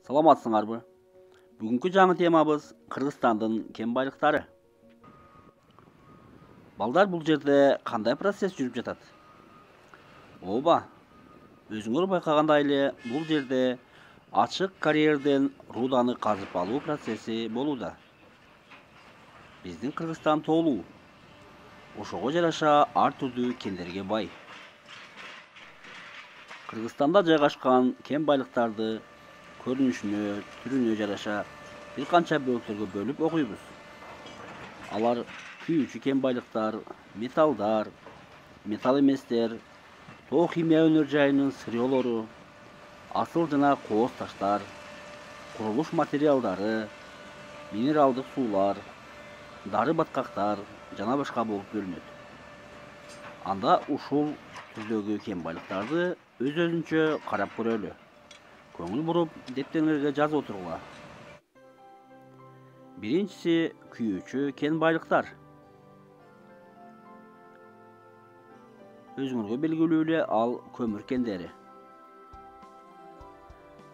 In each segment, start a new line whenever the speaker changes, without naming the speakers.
Саламатсыңарбы? Бүгүнкү жаңы темабыз Кыргызстандын кен байлыктары. Балдар, бул жерде кандай процесс жүрүп жатат? Ооба, өзүңөр байкагандай эле бул жерде ачык карьерден руданы казып алуу процесси болууда. Биздин Кыргызстан тоолуу, ошого жараша ар түрдүү кендерге бай. Кыргызстанда жайгашкан кен байлыктарды көрүнүшүнө, түрүнө жараша бир канча бөлүктөргө бөлүп окуйбуз. Алар күйүүчү кен байлыктар, металлдар, металл эместер, тоо химия өнөр жайынын сырьёлору, асыл жана кооз таштар, курулуш материалдары, минералдык суулар, дары баткактар жана башка болуп бөлүнөт. Анда ушул түрдөгү кен байлыктарды өз-өзүнчө карап көрөлү. Көңүл буруп, дептериңерге жазып отургула. Биринчиси күйүүчү кен байлыктар. Өзүңөргө белгилүү эле ал көмүр кендери.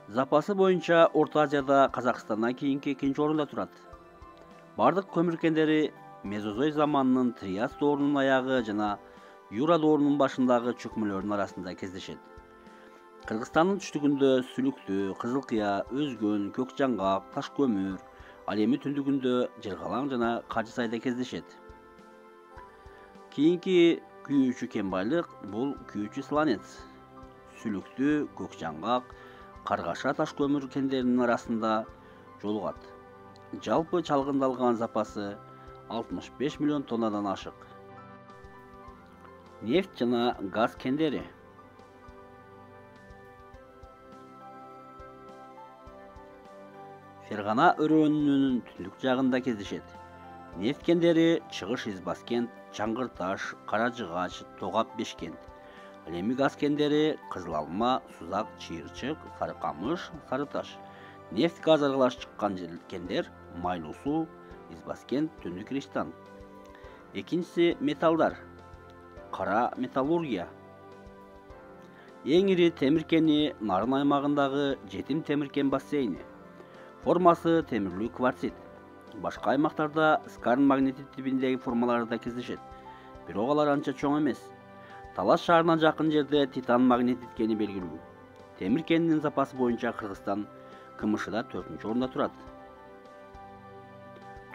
Запасы боюнча Орто Азияда Казакстандан кийинки экинчи орунда турат. Бардык көмүр кендери Мезозой заманынын Триас доорунун аягы жана Юра доорунун башындагы чөкмөлөрдүн арасында кездешет. Кыргызстандын түштүгүндө Сүлүктүү, Кызылкыя, Өзгөн, Көк жаңгак, Таш көмүр, ал эми түндүгүндө Жыргалаң жана Кажы сайда кездешет. Кийинки күйүүчү кен байлык бул күйүүчү сланец. Сүлүктүү, Көк жаңгак, Каргаша таш көмүр кендеринин арасында жолугат. Жалпы чалгындалган запасы 65 миллион тоннадан ашык. Нефть жана газ кендери. Фергана өрөөнүнүн түндүк жагында кездешет. Нефть кендери Чыгыш Избаскент, Чаңгыр таш, Каражыгач, Тогап Бешкент. Ал эми газ кендери Кызыл алма, Сузак, Чыйырчык, Сары камыш, Сары таш. Нефть газ аралаш чыккан кендер Майлуу суу, Избаскент, Түндүк Киричтан. Экинчиси металлдар. Кара металлургия. Эң ири темир кени Нарын аймагындагы Жетим темир кен бассейни. Формасы темирлүү кварцит. Башка аймактарда скарн магнетит тибиндеги формалары да кездешет. Бирок алар анча чоң эмес. Талас шаарына жакын жерде титан магнетит кени белгилүү. Темир кенинин запасы боюнча Кыргызстан КМШда 4-нчү орунда турат.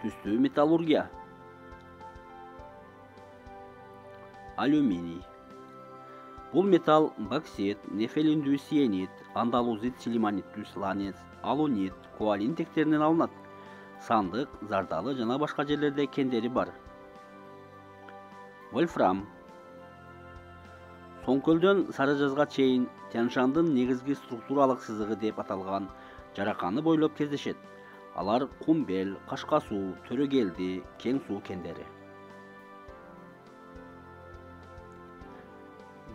Түстүү металлургия. Алюминий. Бул металл боксит, нефелиндүү сиенит, андалузит силиманиттүү сланец, алунит, куалин тектеринен алынат. Сандык, Зардалы жана башка жерлерде кендери бар. Вольфрам. Соңкөлдөн Сары жазга чейин Тянь-Шандын негизги структуралык сызыгы деп аталган жараканы бойлоп кездешет. Алар Кумбел, Кашка суу, Төрөгелди, Кең суу кендери.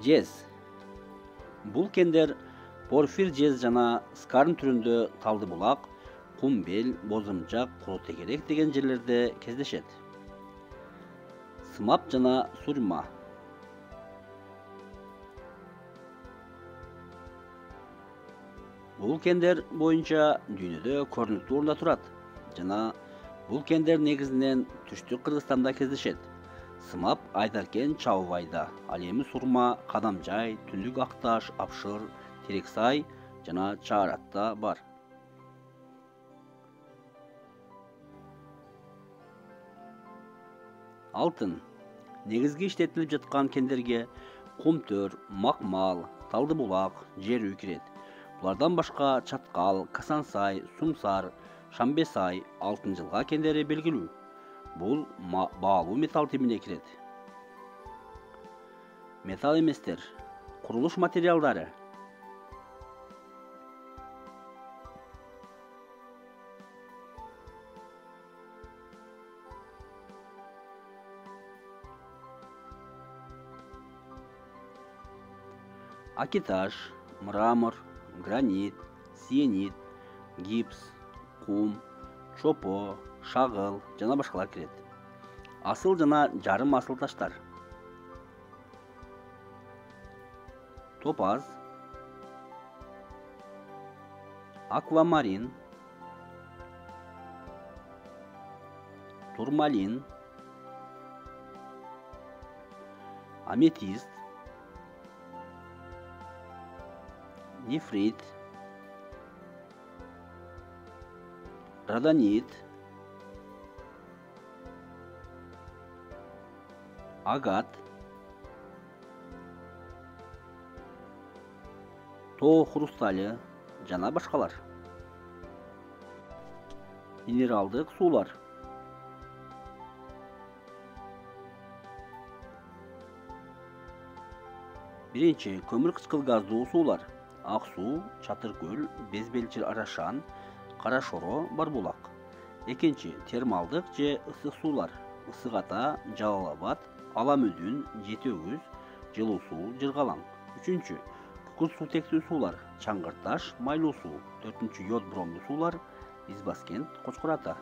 Жез. Бул кендер порфир жез жана скарн түрүндө Талды булак, Кумбел, Бозумжак, Куру тегерек деген жерлерде кездешет. Сымап жана сурьма. Бул кендер боюнча дүйнөдө көрүнүктүү орунда турат жана бул кендер негизинен түштүк Кыргызстанда кездешет. Сымап Айдаркен, Чабыбайда, ал эми сурма Кадамжай, Түндүк Акташ, Апшыр, Терексай жана Чааратта бар. Алтын. Негизги иштетилип жаткан кендерге Кумтөр, Макмал, Талды булак, Жерүү кирет. Булардан башка Чаткал, Касансай, Сумсар, Шамбесай, Алтын жылга кендери белгилүү. Бул баалуу металл тибине кирет. Металл эместер. Курулуш материалдары. Акиташ, мрамор, гранит, сиенит, гипс, кум, чопо, шагыл жана башкалар кирет. Асыл жана жарым асыл таштар. Топаз, аквамарин, турмалин, аметист, нефрит, родонит, агат, тоо хрусталі жана башкалар. Минералдык суулар. Биринчи, көмүр кычкыл газдуу суулар. Ак суу, Чатыр көл, Безбелчир Арашан, Кара Шоро, Барбулак. Экинчи, термалдык же ысык суулар. Ысык Ата, Жалал Абад, Алам Өдүн, Жети Өгүз, Жылуу суу, Жыргалаң. Үчүнчү, күкүрт суутектүү суулар. Чаңгыр таш, Майлуу суу. Төртүнчү, йод бромдуу суулар. Избаскент, Кочкор Ата.